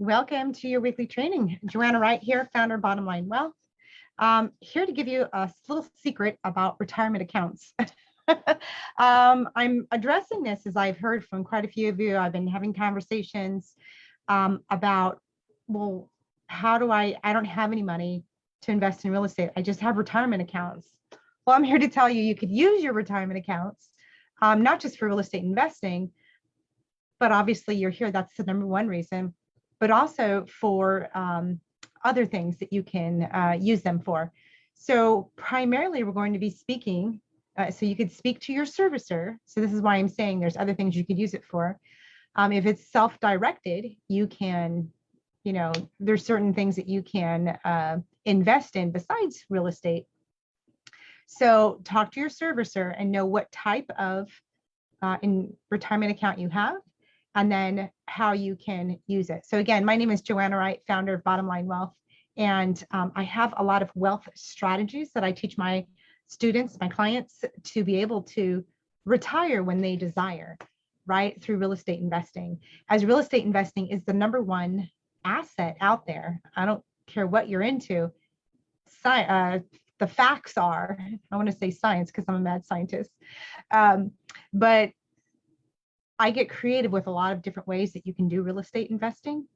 Welcome to your weekly training. Joanna Wright here, founder of Bottom Line Wealth. Here to give you a little secret about retirement accounts. I'm addressing this as I've heard from quite a few of you. I've been having conversations about, well, how do I don't have any money to invest in real estate. I just have retirement accounts. Well, I'm here to tell you, you could use your retirement accounts, not just for real estate investing, but obviously you're here, that's the number one reason, but also for other things that you can use them for. So primarily we're going to be speaking, so you could speak to your servicer. So this is why I'm saying there's other things you could use it for. If it's self-directed, you can, there's certain things that you can invest in besides real estate. So talk to your servicer and know what type of retirement account you have, and then how you can use it. So again, my name is Joanna Wright, founder of Bottom Line Wealth. And I have a lot of wealth strategies that I teach my students, my clients, to be able to retire when they desire, right? Through real estate investing. As real estate investing is the number one asset out there. I don't care what you're into. The facts are, I want to say science because I'm a mad scientist, but I get creative with a lot of different ways that you can do real estate investing.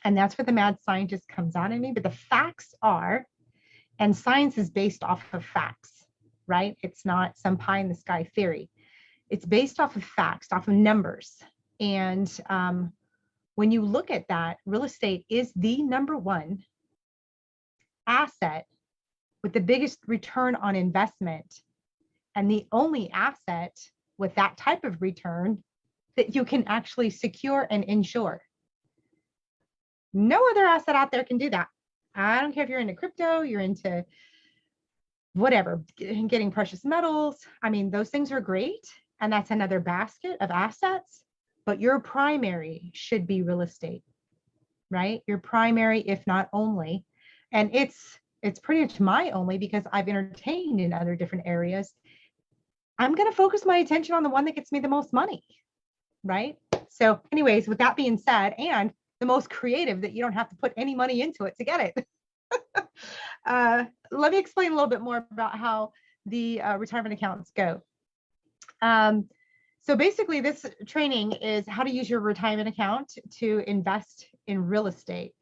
And that's where the mad scientist comes out in me. But the facts are, and science is based off of facts, right? It's not some pie in the sky theory. It's based off of facts, off of numbers. And when you look at that, real estate is the number one asset with the biggest return on investment, and the only asset with that type of return that you can actually secure and insure. No other asset out there can do that. I don't care if you're into crypto, you're into whatever, getting precious metals. I mean, those things are great. And that's another basket of assets, but your primary should be real estate, right? Your primary, if not only. And it's pretty much my only, because I've entertained in other different areas. I'm going to focus my attention on the one that gets me the most money, right? So anyways, with that being said, and the most creative, that you don't have to put any money into it to get it. Let me explain a little bit more about how the retirement accounts go. So basically this training is how to use your retirement account to invest in real estate.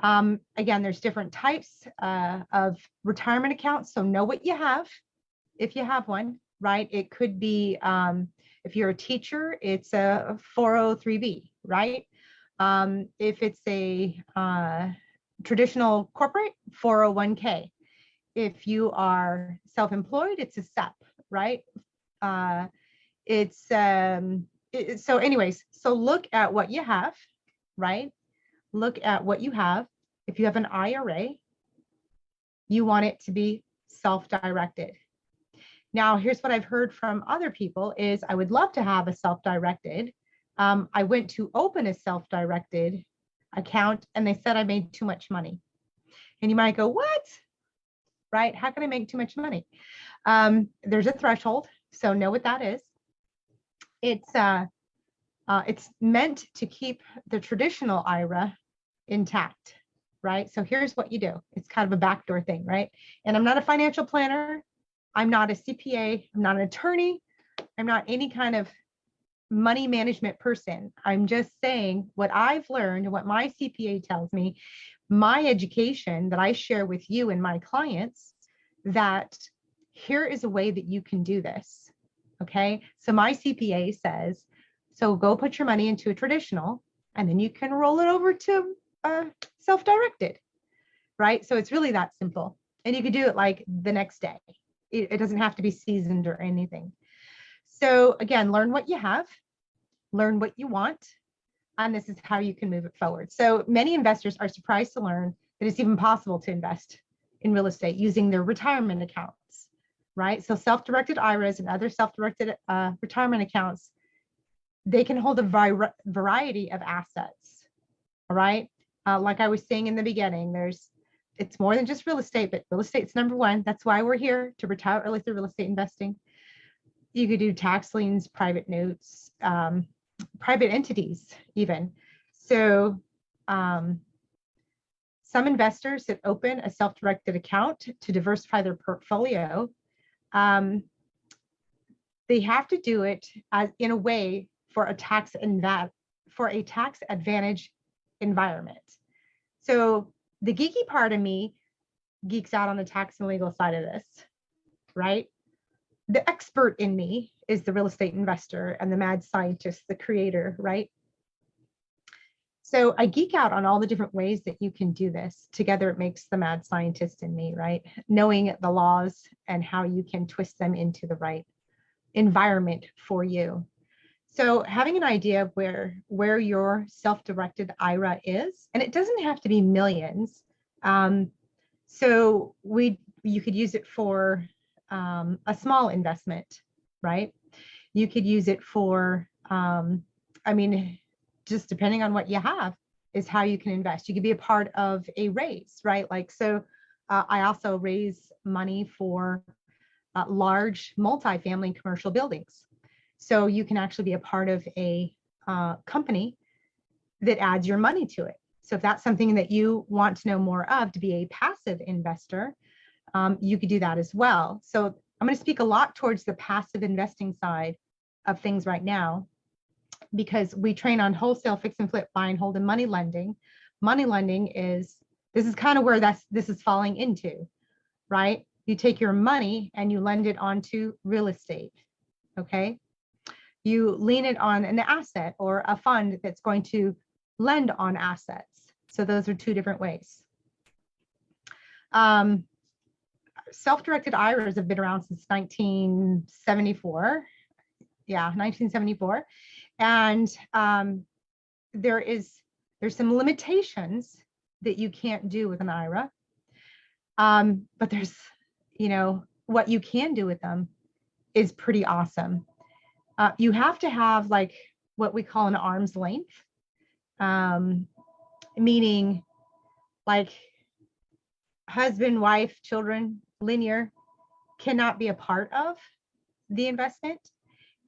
Again, there's different types of retirement accounts. So know what you have, if you have one, right? It could be, if you're a teacher, it's a 403B, right? If it's a traditional corporate, 401k. If you are self-employed, it's a SEP, right? So anyways, so look at what you have, right? Look at what you have. If you have an IRA, you want it to be self-directed. Now, here's what I've heard from other people is, I would love to have a self-directed. I went to open a self-directed account and they said I made too much money. And you might go, what? Right? How can I make too much money? There's a threshold. So know what that is. It's meant to keep the traditional IRA intact, right? So here's what you do. It's kind of a backdoor thing, right? And I'm not a financial planner. I'm not a CPA. I'm not an attorney. I'm not any kind of money management person. I'm just saying what I've learned and what my CPA tells me, my education that I share with you and my clients, that here is a way that you can do this. Okay. So my CPA says, so go put your money into a traditional, and then you can roll it over to self-directed, right? So it's really that simple. And you could do it like the next day. It doesn't have to be seasoned or anything. So again, learn what you have, learn what you want, and this is how you can move it forward. So many investors are surprised to learn that it's even possible to invest in real estate using their retirement accounts, right? So self-directed IRAs and other self-directed retirement accounts, they can hold a variety of assets, all right? Like I was saying in the beginning, it's more than just real estate, but real estate's number one. That's why we're here, to retire early through real estate investing. You could do tax liens, private notes, private entities even. So some investors that open a self-directed account to diversify their portfolio, they have to do it in a way for a tax advantage environment. So the geeky part of me geeks out on the tax and legal side of this, right? The expert in me is the real estate investor and the mad scientist, the creator, right? So I geek out on all the different ways that you can do this. Together, it makes the mad scientist in me, right? Knowing the laws and how you can twist them into the right environment for you. So having an idea of where your self-directed IRA is, and it doesn't have to be millions. So you could use it for a small investment, right? You could use it for, just depending on what you have is how you can invest. You could be a part of a raise, right? I also raise money for large multifamily commercial buildings. So you can actually be a part of a company that adds your money to it. So if that's something that you want to know more of to be a passive investor, you could do that as well. So I'm going to speak a lot towards the passive investing side of things right now, because we train on wholesale, fix and flip, buy and hold, and money lending. Money lending this is kind of where this is falling into, right? You take your money and you lend it onto real estate, okay? You lean it on an asset or a fund that's going to lend on assets. So those are two different ways. Self-directed IRAs have been around since 1974. Yeah, 1974. And there's some limitations that you can't do with an IRA. But there's, what you can do with them is pretty awesome. You have to have like what we call an arm's length, meaning like husband, wife, children, linear cannot be a part of the investment.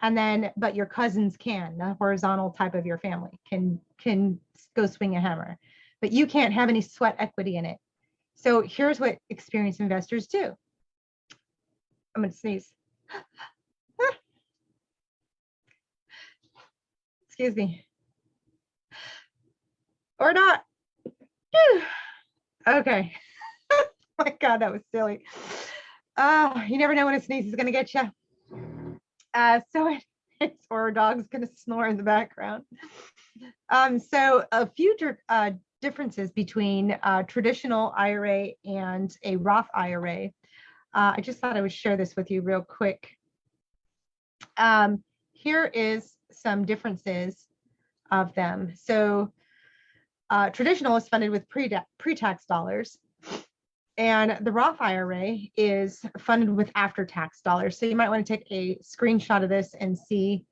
And then, but your cousins can, the horizontal type of your family can go swing a hammer, but you can't have any sweat equity in it. So here's what experienced investors do. I'm going to sneeze. Excuse me. Or not. Okay. My God, that was silly. You never know when a sneeze is going to get you. Or a dog's going to snore in the background. So a few differences between a traditional IRA and a Roth IRA. I just thought I would share this with you real quick. Here is some differences of them. So traditional is funded with pre-tax dollars, and the Roth IRA is funded with after-tax dollars. So you might want to take a screenshot of this and see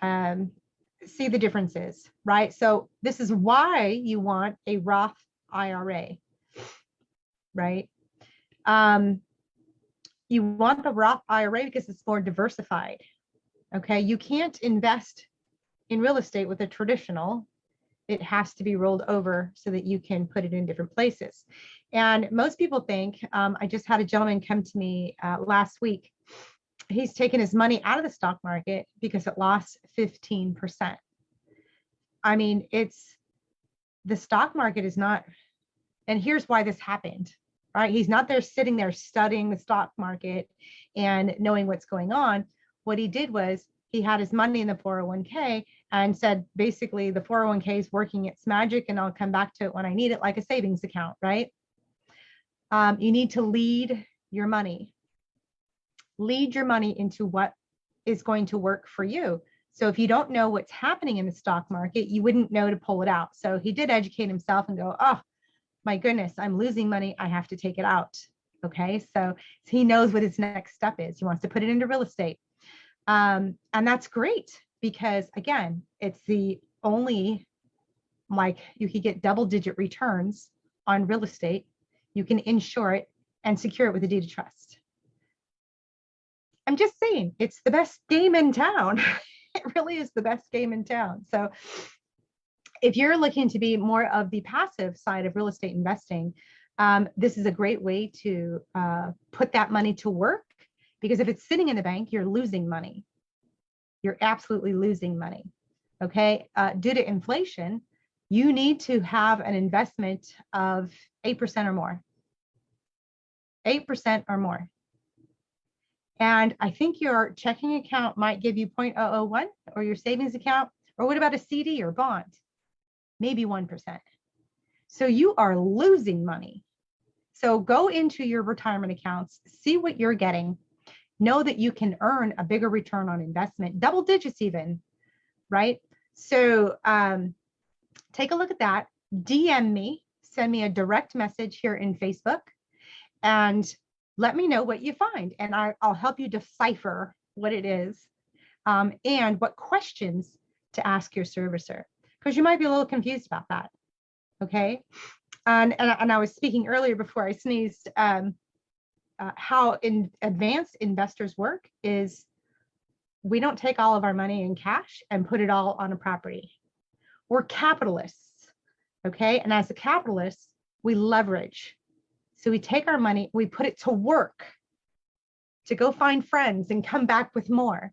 the differences, right? So this is why you want a Roth IRA, right? You want the Roth IRA because it's more diversified. Okay, you can't invest in real estate with a traditional. It has to be rolled over so that you can put it in different places. And most people think, I just had a gentleman come to me last week. He's taken his money out of the stock market because it lost 15%. I mean, the stock market is not, and here's why this happened, right? He's not there sitting there studying the stock market and knowing what's going on. What he did was he had his money in the 401k and said, basically, the 401k is working its magic and I'll come back to it when I need it, like a savings account, right? You need to lead your money. Lead your money into what is going to work for you. So if you don't know what's happening in the stock market, you wouldn't know to pull it out. So he did educate himself and go, oh, my goodness, I'm losing money. I have to take it out. Okay, so he knows what his next step is. He wants to put it into real estate. And that's great because, again, it's the only, like, you could get double-digit returns on real estate. You can insure it and secure it with a deed of trust. I'm just saying, it's the best game in town. It really is the best game in town. So If you're looking to be more of the passive side of real estate investing, this is a great way to put that money to work, because if it's sitting in the bank, you're losing money. You're absolutely losing money. Okay. Due to inflation, you need to have an investment of 8% or more. 8% or more. And I think your checking account might give you 0.001, or your savings account, or what about a CD or bond? Maybe 1%. So you are losing money. So go into your retirement accounts, see what you're getting. Know that you can earn a bigger return on investment, double digits even, right? So take a look at that. DM me, send me a direct message here in Facebook, and let me know what you find. And I'll help you decipher what it is, and what questions to ask your servicer, because you might be a little confused about that. Okay. And I was speaking earlier before I sneezed, how advanced investors work is we don't take all of our money in cash and put it all on a property. We're capitalists. Okay. And as a capitalist, we leverage. So we take our money, we put it to work to go find friends and come back with more,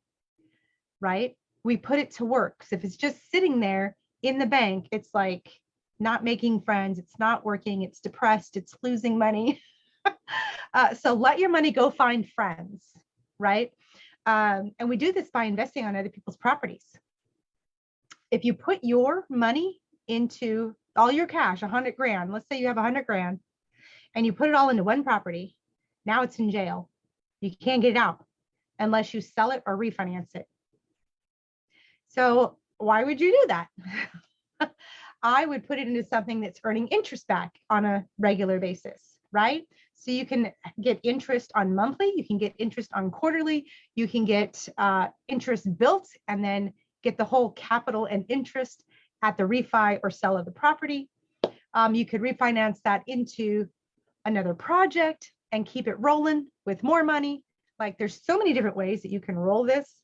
right? We put it to work. So if it's just sitting there in the bank, it's like not making friends, it's not working, it's depressed, it's losing money. So let your money go find friends, right? And we do this by investing on other people's properties. If you put your money into all your cash, 100 grand, let's say you have 100 grand, and you put it all into one property, now it's in jail. You can't get it out unless you sell it or refinance it. So why would you do that? I would put it into something that's earning interest back on a regular basis, right? So you can get interest on monthly, you can get interest on quarterly, you can get interest built and then get the whole capital and interest at the refi or sell of the property. You could refinance that into another project and keep it rolling with more money. Like there's so many different ways that you can roll this.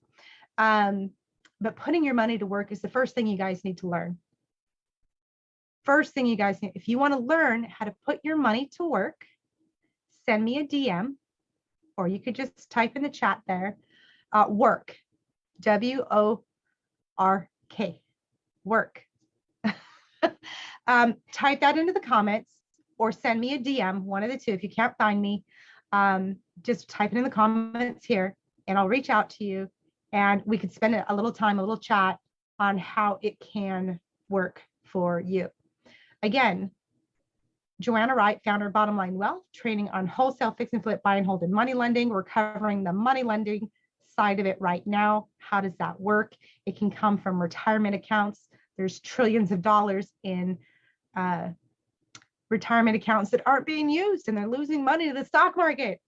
But putting your money to work is the first thing you guys need to learn. First thing you guys need, if you want to learn how to put your money to work, send me a DM, or you could just type in the chat there, work, W-O-R-K, work. Type that into the comments or send me a DM, one of the two. If you can't find me, just type it in the comments here and I'll reach out to you and we could spend a little time, a little chat on how it can work for you. Again, Joanna Wright, founder of Bottom Line Wealth, training on wholesale, fix and flip, buy and hold, and money lending. We're covering the money lending side of it right now. How does that work? It can come from retirement accounts. There's trillions of dollars in retirement accounts that aren't being used and they're losing money to the stock market.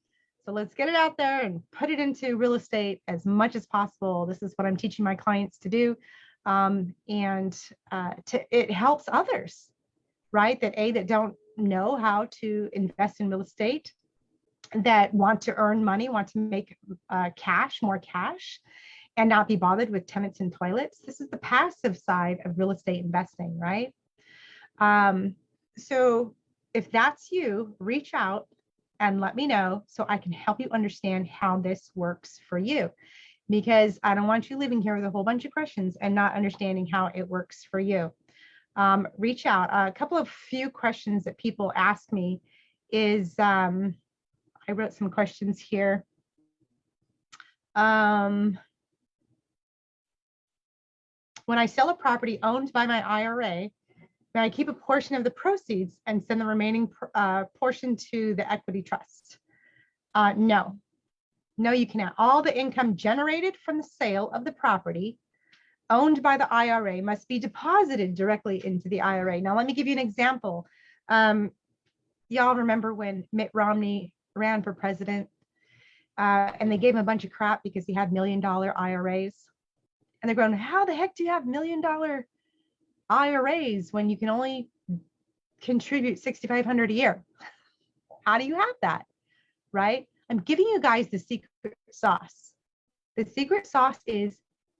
So let's get it out there and put it into real estate as much as possible. This is what I'm teaching my clients to do. It helps others, right? That don't know how to invest in real estate, that want to earn money, want to make more cash, and not be bothered with tenants and toilets. This is the passive side of real estate investing, right? So if that's you, reach out and let me know so I can help you understand how this works for you, because I don't want you living here with a whole bunch of questions and not understanding how it works for you. Reach out. A couple of few questions that people ask me is, I wrote some questions here. When I sell a property owned by my IRA, may I keep a portion of the proceeds and send the remaining portion to the equity trust? No, you cannot. All the income generated from the sale of the property owned by the IRA must be deposited directly into the IRA. Now, let me give you an example. Y'all remember when Mitt Romney ran for president and they gave him a bunch of crap because he had $1 million IRAs? And they're going, how the heck do you have $1 million IRAs when you can only contribute $6,500 a year? How do you have that, right? I'm giving you guys the secret sauce. The secret sauce is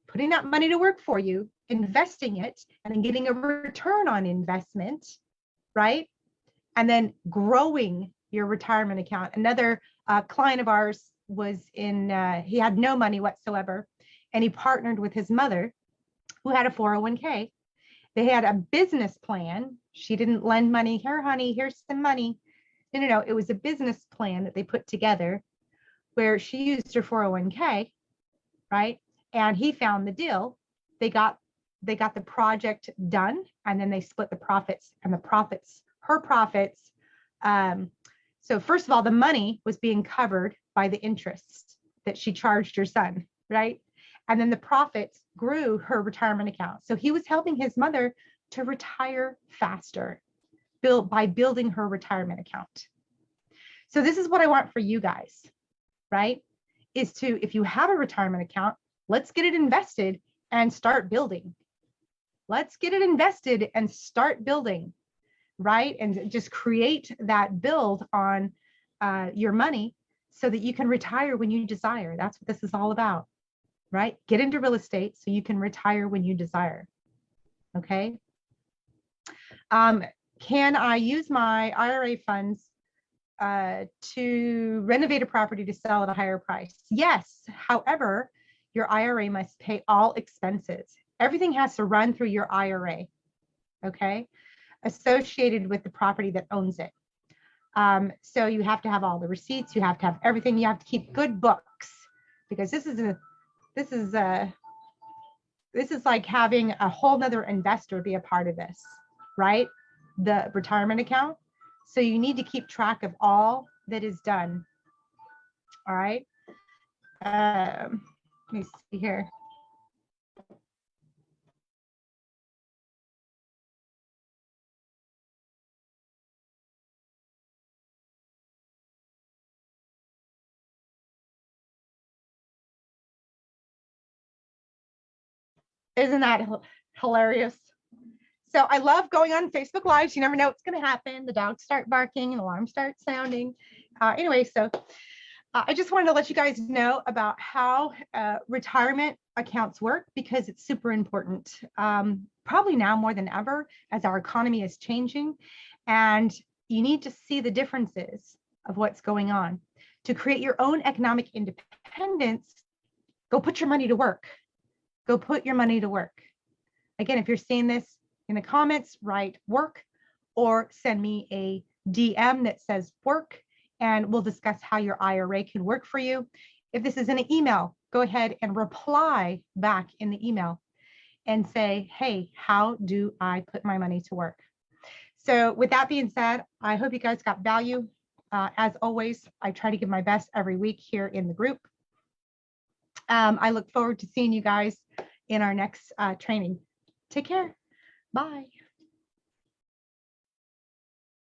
putting that money to work for you investing it and then getting a return on investment, right? And then growing your retirement account. Another client of ours was he had no money whatsoever, and he partnered with his mother who had a 401k. They had a business plan. She didn't lend money. Here, honey, here's some money. No. It was a business plan that they put together where she used her 401k, right? And he found the deal. They got the project done, and then they split the profits, and her profits. So first of all, the money was being covered by the interest that she charged her son, right? And then the profits grew her retirement account. So he was helping his mother to retire faster by building her retirement account. So this is what I want for you guys, right? If you have a retirement account, let's get it invested and start building. Let's get it invested and start building, right? And just create that build on your money so that you can retire when you desire. That's what this is all about, right? Get into real estate so you can retire when you desire, okay? Can I use my IRA funds to renovate a property to sell at a higher price? Yes. However, your IRA must pay all expenses. Everything has to run through your IRA, okay, associated with the property that owns it. So you have to have all the receipts. You have to have everything. You have to keep good books, because this is like having a whole nother investor be a part of this, right? The retirement account. So you need to keep track of all that is done. All right. Let me see here. Isn't that hilarious? So I love going on Facebook Lives. You never know what's going to happen. The dogs start barking and alarms start sounding. Anyway, so I just wanted to let you guys know about how retirement accounts work, because it's super important. Probably now more than ever, as our economy is changing, and you need to see the differences of what's going on. To create your own economic independence, go put your money to work. Go put your money to work. Again, if you're seeing this in the comments, write work, or send me a DM that says work, and we'll discuss how your IRA can work for you. If this is in an email, go ahead and reply back in the email and say, hey, how do I put my money to work? So with that being said, I hope you guys got value. As always, I try to give my best every week here in the group. I look forward to seeing you guys in our next training. Take care. Bye.